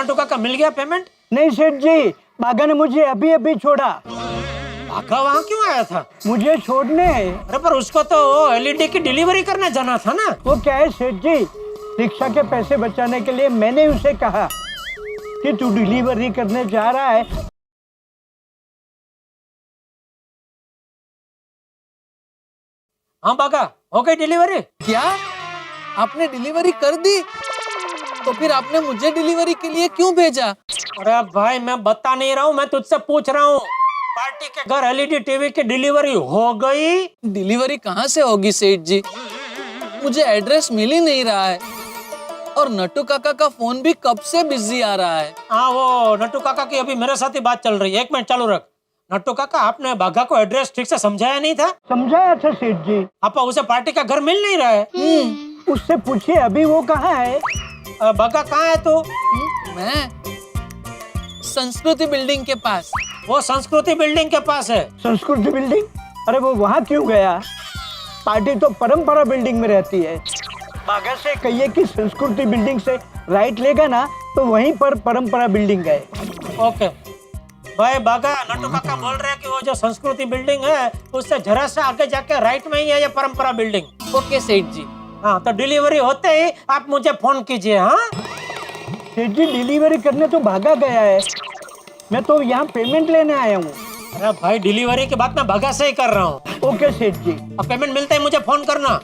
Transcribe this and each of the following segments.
नट्टू काका मिल गया पेमेंट? नहीं सेठ जी, बागा ने मुझे अभी अभी छोड़ा। बागा वहाँ क्यों आया था? मुझे छोड़ने। अरे पर उसको तो एलईडी की डिलीवरी करने जाना था ना। वो क्या है सेठ जी, रिक्शा के पैसे बचाने के लिए मैंने उसे कहा कि तू डिलीवरी करने जा रहा है। हाँ बागा, हो गई डिलीवरी? क्या आपने डिलीवरी कर दी? तो फिर आपने मुझे डिलीवरी के लिए क्यों भेजा? अरे भाई मैं बता नहीं रहा हूँ, मैं तुझसे पूछ रहा हूँ। पार्टी के घर एलईडी टीवी की डिलीवरी हो गई? डिलीवरी कहाँ से होगी सेठ जी? मुझे एड्रेस मिल ही नहीं रहा है और नट्टू काका का फोन भी कब से बिजी आ रहा है। हाँ वो नट्टू काका की अभी मेरे साथ ही बात चल रही है, 1 मिनट चालू रख। नट्टू काका, आपने बागा को एड्रेस ठीक से समझाया नहीं था? समझाया था सेठ जी। आपा उसे पार्टी का घर मिल नहीं रहा है। उससे पूछिए अभी वो कहाँ है। बागा कहाँ है तू? मैं संस्कृति बिल्डिंग के पास। वो संस्कृति बिल्डिंग के पास है। संस्कृति बिल्डिंग? अरे वो वहाँ क्यों गया? पार्टी तो परंपरा बिल्डिंग में रहती है। बागा से कहिए कि संस्कृति बिल्डिंग से राइट लेगा ना तो वहीं पर परंपरा बिल्डिंग है। ओके भाई बागा, नट्टू काका बोल रहे हैं कि वो जो संस्कृति बिल्डिंग है उससे जरा सा आगे जाके राइट में ही है ये परंपरा बिल्डिंग। ओके सेठ जी। हाँ तो डिलीवरी होते ही आप मुझे फोन कीजिए। हाँ सेठ जी, डिलीवरी करने तो भागा गया है, मैं तो यहाँ पेमेंट लेने आया हूँ। अरे भाई डिलीवरी की बात मैं बागा से ही कर रहा हूँ। ओके सेठ जी। अब पेमेंट मिलते ही मुझे फोन करना।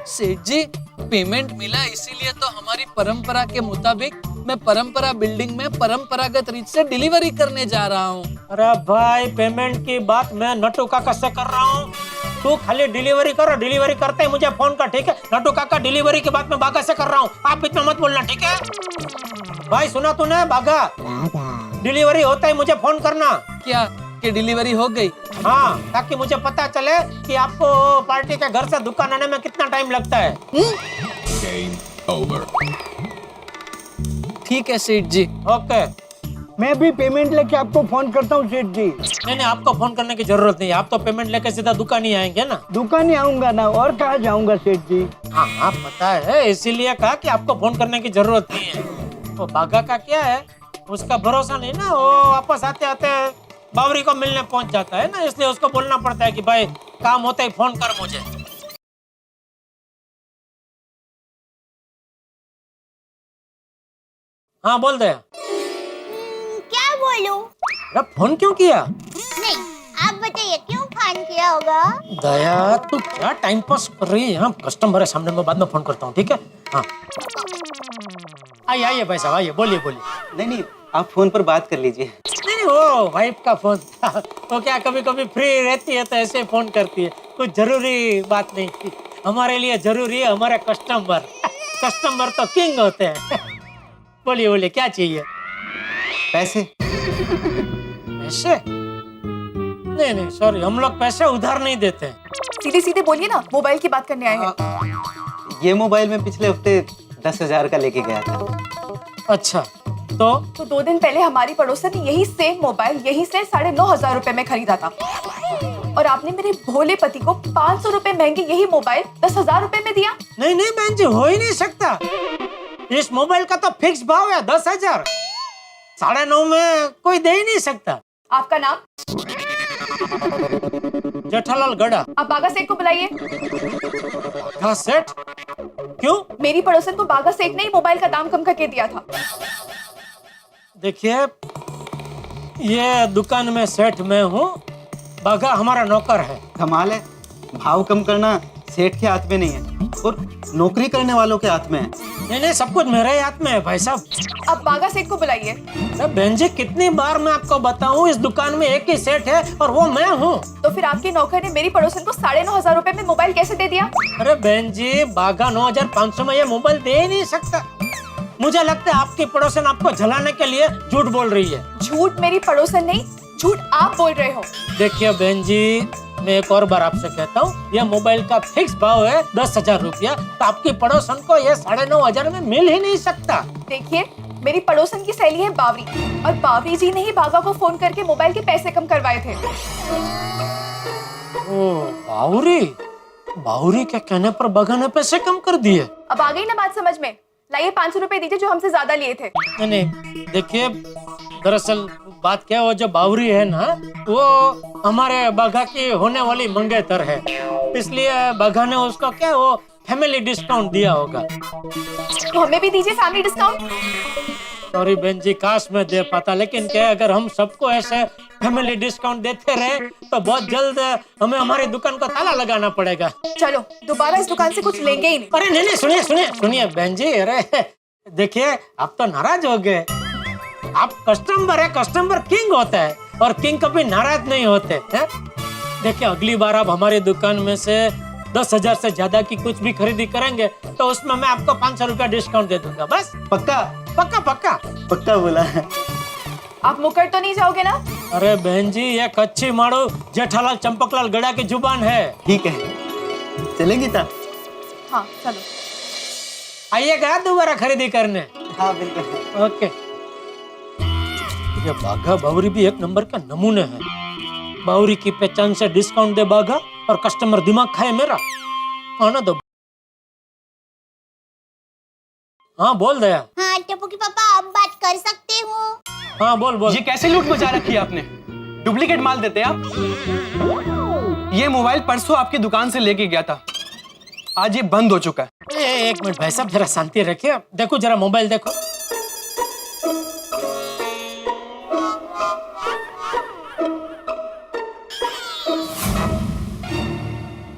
सेठ जी, पेमेंट मिला इसीलिए तो हमारी परंपरा के मुताबिक मैं परंपरा बिल्डिंग में परंपरागत रीत से डिलीवरी करने जा रहा हूँ। अरे भाई पेमेंट की बात मैं नट्टू काका से कर रहा हूँ, तू खाली डिलीवरी करो। डिलीवरी करते ही मुझे फोन कर, ठीक है? नट्टू काका डिलीवरी की बात मैं बागा से कर रहा हूँ, आप इतना मत बोलना, ठीक है? भाई सुना तूने बागा? डिलीवरी होता ही मुझे फोन करना। क्या कि डिलीवरी हो गई? हाँ, ताकि मुझे पता चले कि आपको पार्टी के घर से दुकान आने में कितना टाइम लगता है। ठीक है सेठ जी। ओके। मैं भी पेमेंट लेके आपको फोन करता हूँ सेठ जी। नहीं नहीं, आपको फोन करने की जरूरत नहीं है, आप तो पेमेंट लेके सीधा दुकान ही आएंगे ना। दुकान ही आऊंगा ना, और कहाँ जाऊंगा सेठ जी। हाँ हाँ पता है, इसीलिए कहा कि आपको फोन करने की जरूरत नहीं है। वो बागा का क्या है, उसका भरोसा नहीं ना, वो वापस आते आते बावरी को मिलने पहुंच जाता है ना, इसलिए उसको बोलना पड़ता है कि भाई काम होता ही फोन कर मुझे। हाँ बोल दे। क्या बोलूं? अरे फोन क्यों किया? नहीं, आप बताइए क्यों फोन किया होगा? दया तू क्या टाइम पास कर रही है? हाँ कस्टमर है सामने, मैं बाद में फोन करता हूँ, ठीक है? हाँ आइए आइए भाई साहब, आइए, बोलिए बोलिए। नहीं नहीं, आप फोन पर बात कर लीजिए। नहीं नहीं, वो वाइफ का फोन था, वो क्या कभी कभी फ्री रहती है तो ऐसे फोन करती है, कुछ जरूरी बात नहीं थी। हमारे लिए जरूरी है हमारे कस्टमर, कस्टमर तो किंग होते हैं। बोलिए बोलिए, क्या चाहिए? पैसे? पैसे? नहीं नहीं सॉरी, हम लोग पैसे उधार नहीं देते हैं। सीधे सीधे बोलिए ना, मोबाइल की बात करने आए हैं। ये मोबाइल में पिछले हफ्ते 10,000 का लेके गया था। अच्छा तो 2 दिन पहले हमारी पड़ोसन ने यही सेम मोबाइल यहीं से 9,500 रुपए में खरीदा था, और आपने मेरे भोले पति को 500 रुपए महंगे यही मोबाइल 10,000 रुपए में दिया। नहीं नहीं बहन जी, हो ही नहीं सकता। इस मोबाइल का तो फिक्स भाव है 10,000, 9.5 में कोई दे ही नहीं सकता। आपका नाम? जेठालाल गड़ा। आप बागा सेठ को बुलाइए। हाँ सेठ? क्यों? मेरी पड़ोसन को बागा सेठ ने ही मोबाइल का दाम कम करके दिया था। देखिए, ये दुकान में सेठ मैं हूँ, बागा हमारा नौकर है। कमाल है, भाव कम करना सेठ के हाथ में नहीं है और नौकरी करने वालों के हाथ में है। नहीं नहीं, सब कुछ मेरे ही हाथ में है भाई साहब। अब बागा सेठ को बुलाइए। अरे बहन जी, कितनी बार मैं आपको बताऊं, इस दुकान में एक ही सेठ है और वो मैं हूँ। तो फिर आपके नौकर ने मेरी पड़ोसन को 9,500 रुपए में मोबाइल कैसे दे दिया? अरे बहन जी, बागा 9,500 में ये मोबाइल दे ही नहीं सकता। मुझे लगता है आपकी पड़ोसन आपको जलाने के लिए झूठ बोल रही है। झूठ मेरी पड़ोसन नहीं, झूठ आप बोल रहे हो। देखिए बहन जी, मैं एक और बार आपसे कहता हूँ, ये मोबाइल का फिक्स भाव है 10,000 रुपया, तो आपकी पड़ोसन को ये 9,500 में मिल ही नहीं सकता। देखिए, मेरी पड़ोसन की सहेली है बावरी, और बावरी जी ने ही बागा को फोन करके मोबाइल के पैसे कम करवाए थे। ओ बावरी, बावरी के कहने पर बागा ने पैसे कम कर दिए। अब आ गई ना बात समझ में? लाइए 500 रुपए दीजिए जो हमसे ज्यादा लिए थे। नहीं नहीं, देखिए दरअसल बात क्या है, वो जो बावरी है ना, वो हमारे बाघा की होने वाली मंगेतर है, इसलिए बाघा ने उसको क्या वो फैमिली डिस्काउंट दिया होगा। तो हमें भी दीजिए फैमिली डिस्काउंट। सॉरी बहन जी, काश मैं दे पाता, लेकिन क्या है, अगर हम सबको ऐसे फैमिली डिस्काउंट देते रहे तो बहुत जल्द हमें हमारी दुकान को ताला लगाना पड़ेगा। चलो दोबारा इस दुकान से कुछ लेंगे ही नहीं। अरे नहीं नहीं, सुनिए सुनिए सुनिए बहन जी, अरे देखिए आप तो नाराज हो गए। आप कस्टमर है, कस्टमर किंग होता है और किंग कभी नाराज नहीं होते हैं। देखिए अगली बार आप हमारी दुकान में से 10,000 से ज्यादा की कुछ भी खरीदी करेंगे तो उसमें मैं आपको 500 रुपया डिस्काउंट दे दूंगा। बस पक्का? पक्का पक्का पक्का बोला। आप मुकर तो नहीं जाओगे ना? अरे बहन जी, ये कच्ची मारो जेठालाल चंपकलाल गड़ा की जुबान है। ठीक है, चलेंगे ता? हाँ चलो। आइएगा दोबारा खरीदी करने। हाँ बिल्कुल। ओके। ये बाघा बावरी भी एक नंबर का नमूने है। बावरी की पहचान से डिस्काउंट दे बाघा और कस्टमर दिमाग खाए मेरा। आना दो। हाँ बोल दया। हाँ टप्पू के पापा, अब बात कर सकते हो? हाँ बोल बोल। ये कैसे लूट मचा रखी है आपने? डुप्लीकेट माल देते हैं आप? ये मोबाइल परसों आपकी दुकान से लेके गया था, आज ये बंद हो चुका है। एक मिनट भाई साहब, जरा शांति रखिए। देखो जरा मोबाइल देखो।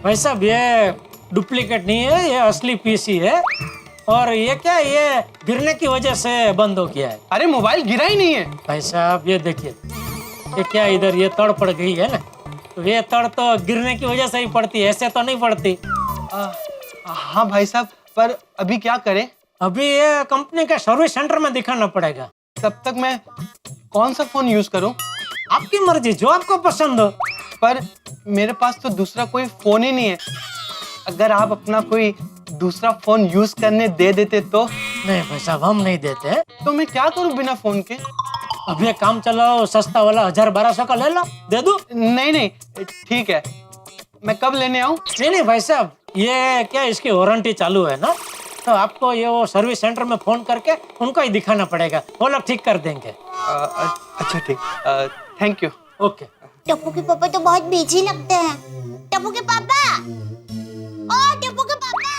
भाई साहब ये डुप्लीकेट नहीं है, ये असली पीसी है। और ये क्या, ये गिरने की वजह से बंद हो गया है। अरे मोबाइल गिरा ही नहीं है। भाई साहब ये देखिए, ये क्या इधर ये तड़ पड़ गई है ना, तो ये तड़ तो गिरने की वजह से ही पड़ती है, ऐसे तो नहीं पड़ती। हाँ भाई साहब, पर अभी क्या करें? अभी ये कंपनी के सर्विस सेंटर में दिखाना पड़ेगा। तब तक मैं कौन सा फोन यूज करूं? आपकी मर्जी, जो आपको पसंद हो। पर मेरे पास तो दूसरा कोई फोन ही नहीं है। अगर आप अपना कोई दूसरा फोन यूज करने दे देते तो? नहीं भाई साहब, हम नहीं देते। तो मैं क्या करूं बिना फोन के? अब ये काम चलाओ, सस्ता वाला 1000-1200 का ले लो, दे दो। नहीं नहीं ठीक है, मैं कब लेने आऊं? नहीं नहीं भाई साहब, ये क्या इसकी वारंटी चालू है ना, तो आपको ये वो सर्विस सेंटर में फोन करके उनको ही दिखाना पड़ेगा, वो लोग ठीक कर देंगे। अच्छा ठीक, थैंक यू। ओके। टप्पू के पापा तो बहुत बिजी लगते हैं। टप्पू के पापा, ओ टप्पू के पापा।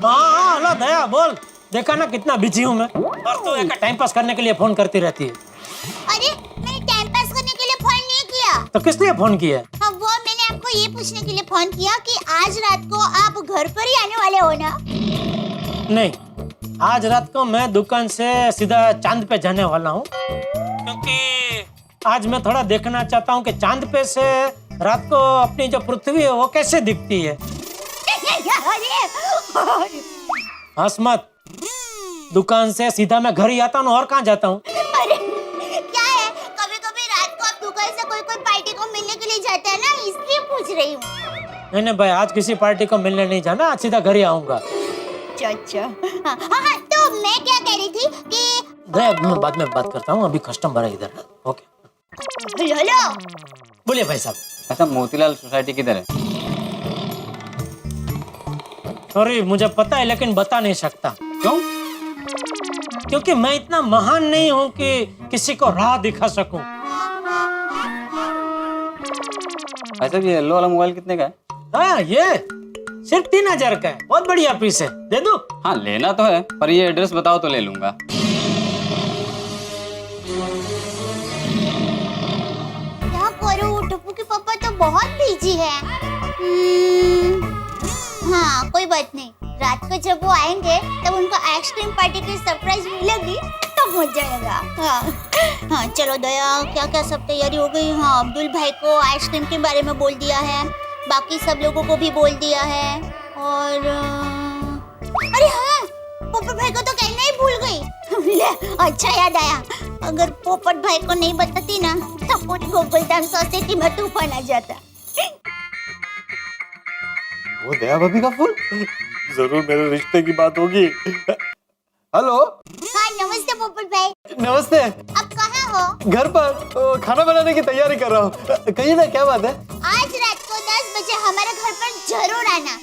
हाँ हेलो दया, बोल। देखा ना कितना बिजी हूँ मैं, और तू एक टाइम पास करने के लिए फोन करती रहती है। अरे मैंने टाइम पास करने के लिए फोन नहीं किया। तो किस लिए फोन किया? हाँ, वो मैंने आपको ये पूछने के लिए फोन किया कि आज रात को आप घर पर ही आने वाले हो ना? नहीं, आज रात को मैं दुकान से सीधा चांद पे जाने वाला हूँ, क्योंकि आज मैं थोड़ा देखना चाहता हूँ कि चांद पे से रात को अपनी जो पृथ्वी है वो कैसे दिखती है। हंस मत, दुकान से सीधा मैं घर ही आता हूँ, और कहाँ जाता हूँ? अरे क्या है, कभी कभी रात को आप दुकान से कोई पार्टी को मिलने के लिए जाते हैं ना, इसलिए पूछ रही हूँ। नहीं नहीं भाई, आज किसी पार्टी को मिलने नहीं जाना, आज सीधा घर ही आऊंगा। अच्छा। हाँ, तो मैं क्या कह रही थी कि मैं बाद में बात करता हूँ, अभी कस्टमर है इधर। ओके हेलो, बोलिए भाई साहब। अच्छा, मोतीलाल सोसाइटी किधर है? सॉरी मुझे पता है, लेकिन बता नहीं सकता। क्यों? क्योंकि मैं इतना महान नहीं हूँ कि किसी को राह दिखा सकूं। अच्छा, ये येलो वाला मोबाइल कितने का है? हाँ, ये सिर्फ 3000 का है, बहुत बढ़िया पीस है, दे दूं? हाँ लेना तो है, पर ये एड्रेस बताओ तो ले लूंगा। क्या करूँ, टप्पू के पापा तो बहुत बिजी है। हाँ कोई बात नहीं, रात को जब वो आएंगे तब उनको आइसक्रीम पार्टी की सरप्राइज मिलेगी, तब हो जाएगा। हाँ चलो दया, क्या क्या सब तैयारी हो गई? हाँ, अब्दुल भाई को आइसक्रीम के बारे में बोल दिया है, बाकी सब लोगों को भी बोल दिया है। और अरे हाँ, पोपट भाई को तो कहना ही भूल गई। ले, अच्छा याद आया, अगर पोपट भाई को नहीं बताती ना तो पूरी गोकुलधाम सोसाइटी में तूफान आ जाता। वो दया भाभी का फोन, जरूर मेरे रिश्ते की बात होगी। हेलो। हाँ नमस्ते पोपट भाई। नमस्ते। आप कहाँ हो? घर पर खाना बनाने की तैयारी कर रहा हूँ। कहिए ना, क्या बात है? आज रात को 10 बजे हमारे घर पर जरूर आना,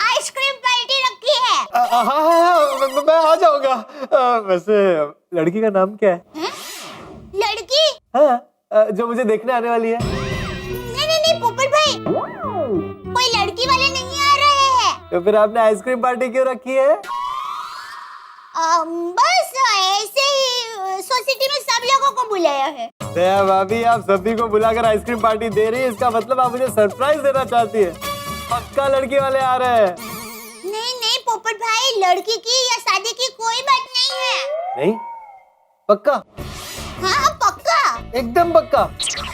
आइसक्रीम पार्टी रखी है। हाँ हाँ हाँ, मैं आ जाऊंगा। वैसे लड़की का नाम क्या है? लड़की? हाँ, जो मुझे देखने आने वाली है। नहीं पोपट भाई, कोई लड़की वाले नहीं आ रहे हैं। तो फिर आपने आइसक्रीम पार्टी क्यों रखी है? बस ऐसे ही सोसाइटी में सब लोगों को बुलाया है। दया भाभी, आप सभी को बुलाकर आइसक्रीम पार्टी दे रही है, इसका मतलब आप मुझे सरप्राइज देना चाहती है। पक्का लड़की वाले आ रहे हैं। नहीं पोपट भाई, लड़की की या शादी की कोई बात नहीं है। नहीं? पक्का? हाँ पक्का। एकदम पक्का?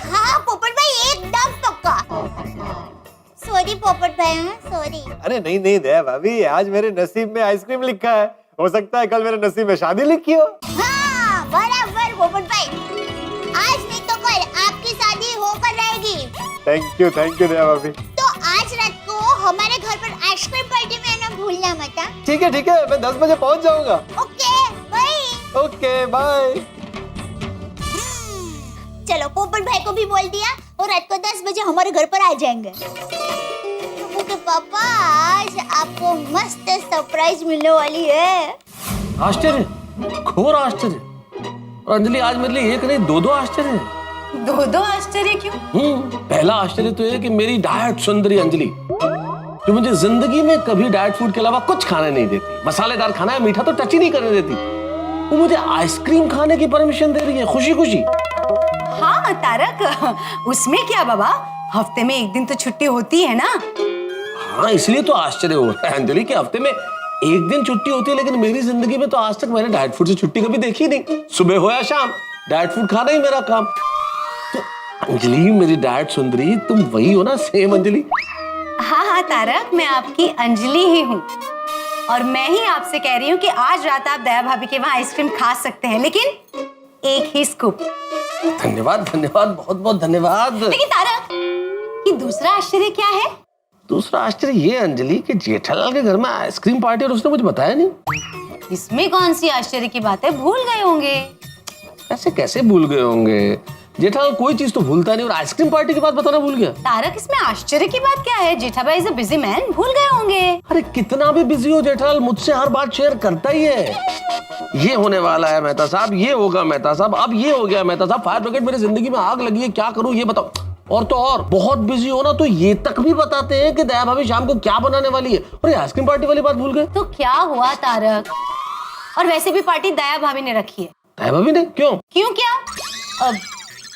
हाँ पोपट भाई, एकदम पक्का। सॉरी पोपट भाई, सॉरी। अरे नहीं दया भाभी, आज मेरे नसीब में आइसक्रीम लिखा है, हो सकता है कल मेरे नसीब में शादी लिखी हो। हाँ बराबर पोपट भाई, आज नहीं तो कल आपकी शादी होकर रहेगी। थैंक यू दया भाभी। तो आज रात को हमारे घर पर आइसक्रीम पार्टी में आना भूलना मत। ठीक है, मैं 10 बजे पहुंच जाऊंगा। Okay bye. Okay bye. चलो पोपट भाई को भी बोल दिया और रात को 10 बजे हमारे घर पर आ जाएंगे। तो पापा, आज आपको मस्त सरप्राइज मिलने वाली है। आश्चर्य, घोर आश्चर्य। और अंजलि, आज मेरे लिए एक नहीं दो आश्चर्य हैं। दो आश्चर्य क्यों? पहला आश्चर्य तो ये कि मेरी डाइट सुंदरी अंजलि, जो मुझे जिंदगी में कभी डाइट फूड के अलावा कुछ खाने नहीं देती, मसालेदार खाना है, मीठा तो टच ही नहीं करने देती, वो मुझे आइसक्रीम खाने की परमिशन दे रही है खुशी खुशी। हाँ तारक, उसमें क्या बाबा, हफ्ते में एक दिन तो छुट्टी होती है ना। हाँ, इसलिए तो आश्चर्य हो रहा है अंजलि कि हफ्ते में एक दिन छुट्टी होती है, लेकिन मेरी जिंदगी में तो आज तक मैंने डाइट फूड से छुट्टी कभी देखी नहीं। सुबह हो या शाम, डाइट फूड खाना ही मेरा काम। तो अंजलि, मेरी डाइट सुंदरी, तुम वही हो ना, सेम अंजलि? हाँ तारक, मैं आपकी अंजलि ही हूँ, और मैं ही आपसे कह रही हूँ कि आज रात आप दया भाभी के वहाँ आइसक्रीम खा सकते हैं, लेकिन एक ही स्कूप। धन्यवाद, बहुत बहुत धन्यवाद। लेकिन तारक, ये दूसरा आश्चर्य क्या है? दूसरा आश्चर्य ये अंजलि कि जेठालाल के घर में आइसक्रीम पार्टी और उसने मुझे बताया नहीं। इसमें कौन सी आश्चर्य की बात है? भूल गए होंगे। ऐसे कैसे भूल गए होंगे? जेठालाल कोई चीज तो भूलता नहीं, और आइसक्रीम पार्टी की बात बताना भूल गया। तारक, इसमें आश्चर्य की बात क्या है? Jethabhai is a busy man, भूल गए होंगे। अरे कितना भी बिजी हो जेठालाल, मुझसे हर बात शेयर करता ही है। ये होने वाला है मेहता साहब, ये होगा मेहता साहब, अब ये हो गया मेहता साहब, फायर ब्रिगेड मेरी जिंदगी में आग लगी है, क्या करूं ये बताओ। और तो और बहुत बिजी हो ना तो ये तक भी बताते हैं कि दया भाभी शाम को क्या बनाने वाली है, और ये आइसक्रीम पार्टी वाली बात भूल गए। तो क्या हुआ तारक? और वैसे भी पार्टी दया भाभी ने रखी है। दया भाभी ने? क्यों क्या? अब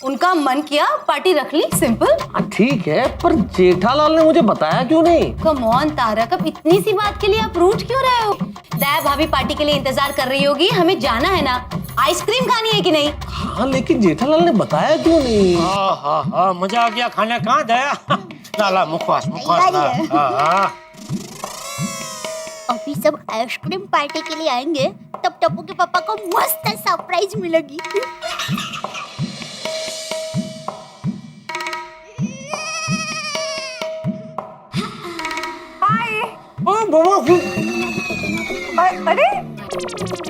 उनका मन किया, पार्टी रख ली, सिंपल। ठीक है, पर जेठालाल ने मुझे बताया क्यों नहीं? कम ऑन तारक, अब इतनी सी बात के लिए आप रूठ क्यों रहे हो? दया भाभी पार्टी के लिए इंतजार कर रही होगी, हमें जाना है ना, आइसक्रीम खानी है कि नहीं? हाँ, लेकिन जेठालाल ने बताया क्यों नहीं? हाँ, मजा आ गया खाने। कहाँ दया? ला मुखवास ला। अभी सब आइसक्रीम पार्टी के लिए आएंगे, तब टप्पू के पापा को मस्त सरप्राइज मिलेगी। अरे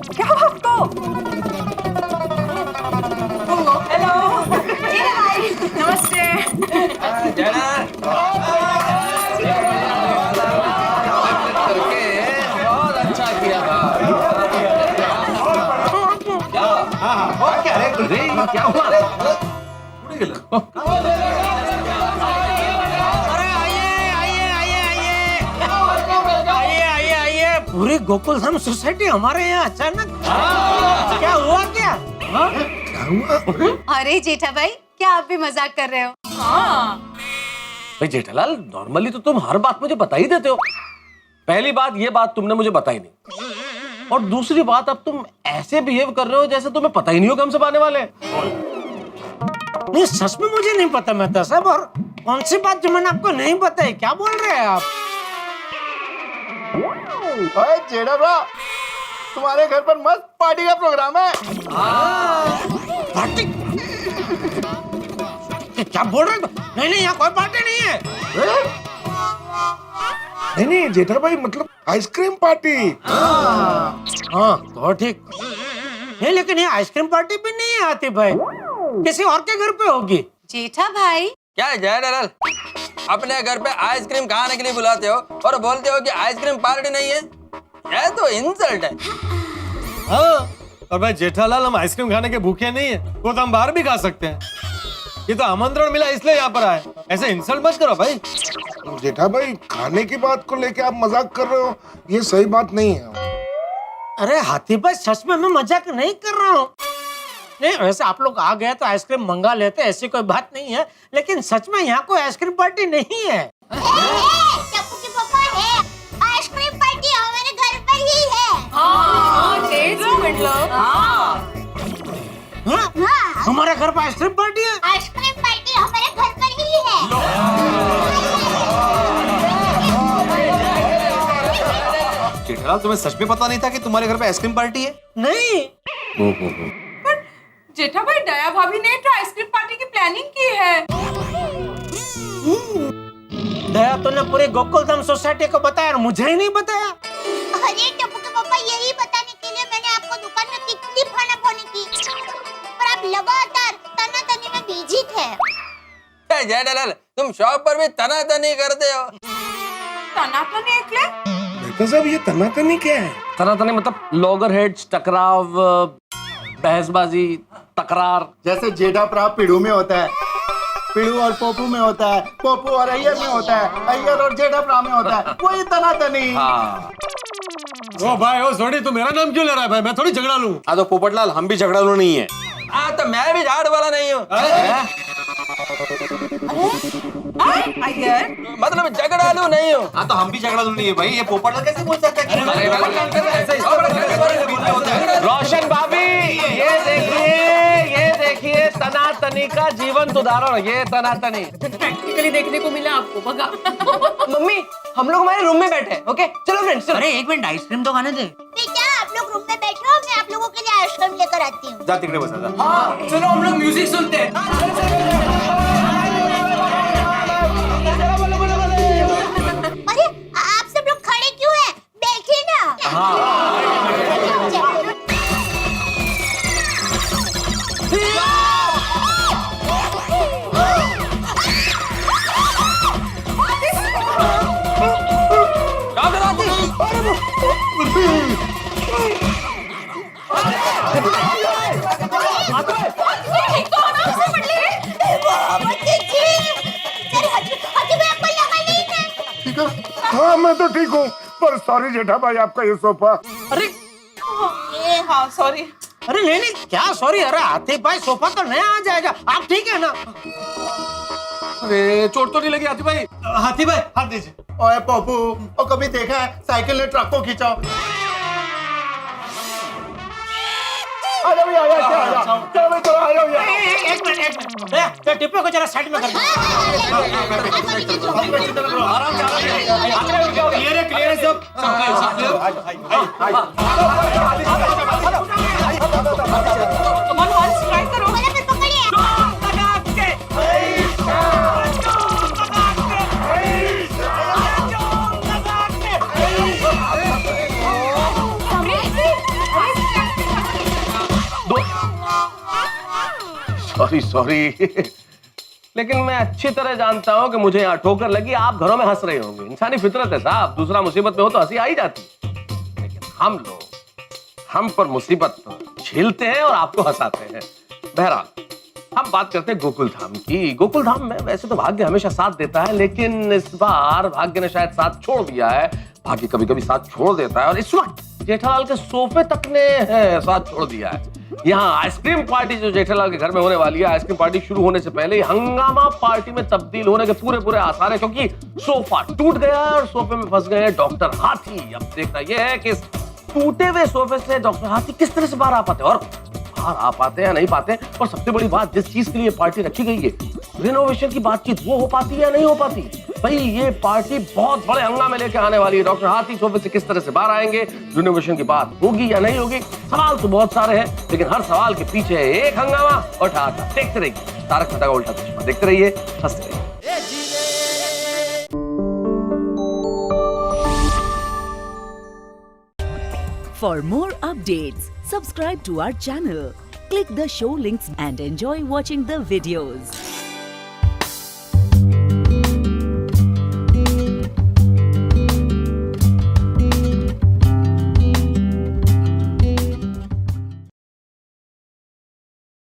क्या हुआ आपको? हेलो, नमस्ते। बहुत अच्छा किया। क्या हुआ? पूरी गोकुलधाम सोसाइटी हमारे यहाँ अचानक क्या हुआ? क्या अरे जेठा भाई, क्या आप भी मजाक कर रहे हो? भाई जेठालाल, नॉर्मली तो तुम हर बात मुझे बता ही देते हो। पहली बात, ये बात तुमने मुझे बताई नहीं, और दूसरी बात, अब तुम ऐसे बिहेव कर रहे हो जैसे तुम्हें पता ही नहीं हो कि हम सब आने वाले हैं। नहीं, सच में मुझे नहीं पता मेहता साहब। और कौन सी बात जो मैंने आपको नहीं बताई? क्या बोल रहे हैं आप? ओए जेठा, तुम्हारे घर पर मस्त पार्टी का प्रोग्राम है। पार्टी? क्या बोल रहे हो? नहीं, यहाँ कोई पार्टी नहीं है। नहीं जेठा भाई, मतलब आइसक्रीम पार्टी। हाँ तो ठीक है, लेकिन ये आइसक्रीम पार्टी भी नहीं आती भाई, किसी और के घर पे होगी। जेठा भाई, क्या है जेठालाल, अपने घर पे आइसक्रीम खाने के लिए बुलाते हो और बोलते हो कि आइसक्रीम पार्टी नहीं है? यह तो इंसल्ट है। हाँ, और भाई जेठालाल हम आइसक्रीम खाने के भूखे नहीं है, वो तो हम बाहर भी खा सकते हैं। ये तो आमंत्रण मिला इसलिए यहाँ पर आए, ऐसे इंसल्ट मत करो भाई। जेठा भाई खाने की बात को लेके आप मजाक कर रहे हो, ये सही बात नहीं है। अरे हाथी भाई सच में मैं मजाक नहीं कर रहा हूँ। नहीं वैसे आप लोग आ गए तो आइसक्रीम मंगा लेते, ऐसी कोई बात नहीं है, लेकिन सच में यहाँ कोई आइसक्रीम पार्टी नहीं है। टप्पू के पापा है, आइसक्रीम पार्टी हमारे घर पर ही है। हाँ? हमारे घर पर आइसक्रीम पार्टी है? आइसक्रीम पार्टी हमारे घर पर ही है। जेठालाल तुम्हें सच में पता नहीं था कि तुम्हारे घर पे आइसक्रीम पार्टी है? नहीं। जेठा भाई दया भाभी ने तो आइसक्रीम पार्टी की प्लानिंग की है। दया तूने पूरे गोकुल धाम सोसाइटी को बताया और मुझे ही नहीं बताया। अरे टप्पू के पापा यही बताने के लिए मैंने आपको दुकान में कितनी फानाफोनी की, पर आप लगातार तनातनी में बिजी थे। जेठालाल तुम शॉप पर भी तनातनी करते हो। तनातनी એટલે? मेहता साहब ये तनातनी क्या है? तनातनी मतलब लॉगर हेड्स, टकराव, बहसबाजी, तकरार। जैसे जेठा प्राप पिड़ू में होता है, पिड़ू और पोपू में होता है, पोपू और अय्यर में होता है, अय्यर और जेठा प्राप में होता है, वही तनातनी। हाँ। ओ भाई ओ सोडी, तू मेरा नाम क्यों ले रहा है भाई? मैं थोड़ी झगड़ा लूं। हाँ तो पोपटलाल हम भी झगड़ा लो नहीं है। हाँ तो मैं भी झाड़ वाला नहीं हूँ। मतलब झगड़ालू नहीं हूँ। हाँ तो हम भी झगड़ा लो नहीं है भाई। ये पोपटलाल कैसे बोल सकता है? रोशन भाभी ये देखिए तनातनी का जीवंत उदाहरण, ये तनातनी। प्रैक्टिकली देखने को मिला आपको, बगा। मम्मी हम लोग हमारे रूम में बैठे हैं, ओके चलो फ्रेंड्स। अरे एक मिनट आइसक्रीम तो खाने दे। बेटा आप लोग रूम में बैठो, मैं आप लोगों के लिए आइसक्रीम लेकर आती हूँ। जा तिकडे बसा जा। हाँ चलो हम लोग म्यूजिक सुनते हैं। अरे आप सब लोग खड़े क्यों हैं? बैठिए ना। हाँ मैं तो ठीक हूँ, पर सॉरी जेठा भाई आपका ये सोफा। अरे हाँ सॉरी। अरे नहीं क्या सॉरी? अरे हाथी भाई सोफा तो नया आ जाएगा, आप ठीक है ना? अरे चोट तो नहीं लगी हाथी भाई? हाथी भाई हाथ दीजिए। ओए पोपू, ओ कभी देखा है साइकिल ने ट्रक को खींचा? आ जाओ यार, क्या आ जाओ, चलो तो आ जाओ यार। एक मिनट ये टिप्पो को जरा साइड में कर दो। आराम से क्लियर है सब। सॉरी लेकिन मैं अच्छी तरह जानता हूं कि मुझे यहाँ ठोकर लगी, आप घरों में हंस रहे होंगे। इंसानी फितरत है साहब, दूसरा मुसीबत में हो तो हंसी आ ही जाती, लेकिन हम लोग हम पर मुसीबत झेलते हैं और आपको हंसाते हैं। बहरहाल हम बात करते हैं गोकुल धाम की। गोकुल धाम में वैसे तो भाग्य हमेशा साथ देता है, लेकिन इस बार भाग्य ने शायद साथ छोड़ दिया है। भाग्य कभी कभी साथ छोड़ देता है और इस वक्त जेठालाल के सोफे तक ने साथ छोड़ दिया है। यहाँ आइसक्रीम पार्टी जो जेठालाल के घर में होने वाली है, आइसक्रीम पार्टी शुरू होने से पहले हंगामा पार्टी में तब्दील होने के पूरे आसार है, क्योंकि सोफा टूट गया और सोफे में फंस गए डॉक्टर हाथी। अब देखना यह है कि टूटे हुए सोफे से डॉक्टर हाथी किस तरह से बाहर आ पाते हैं, और बाहर आ पाते हैं या नहीं पाते। और सबसे बड़ी बात, जिस चीज के लिए पार्टी रखी गई है, रिनोवेशन की बातचीत, वो हो पाती है या नहीं हो पाती। भाई ये पार्टी बहुत बड़े हंगामे लेके आने वाली है। डॉक्टर हाथी सोफे से किस तरह से बाहर आएंगे, रिनोवेशन की बात होगी या नहीं होगी। सवाल तो बहुत सारे हैं, लेकिन हर सवाल के पीछे है एक हंगामा और ठहाका। देखते रहिए तारक मेहता का उल्टा चश्मा, देखते रहिए, हंसते रहिए। For more updates, subscribe to our channel, click the show links and enjoy watching the videos.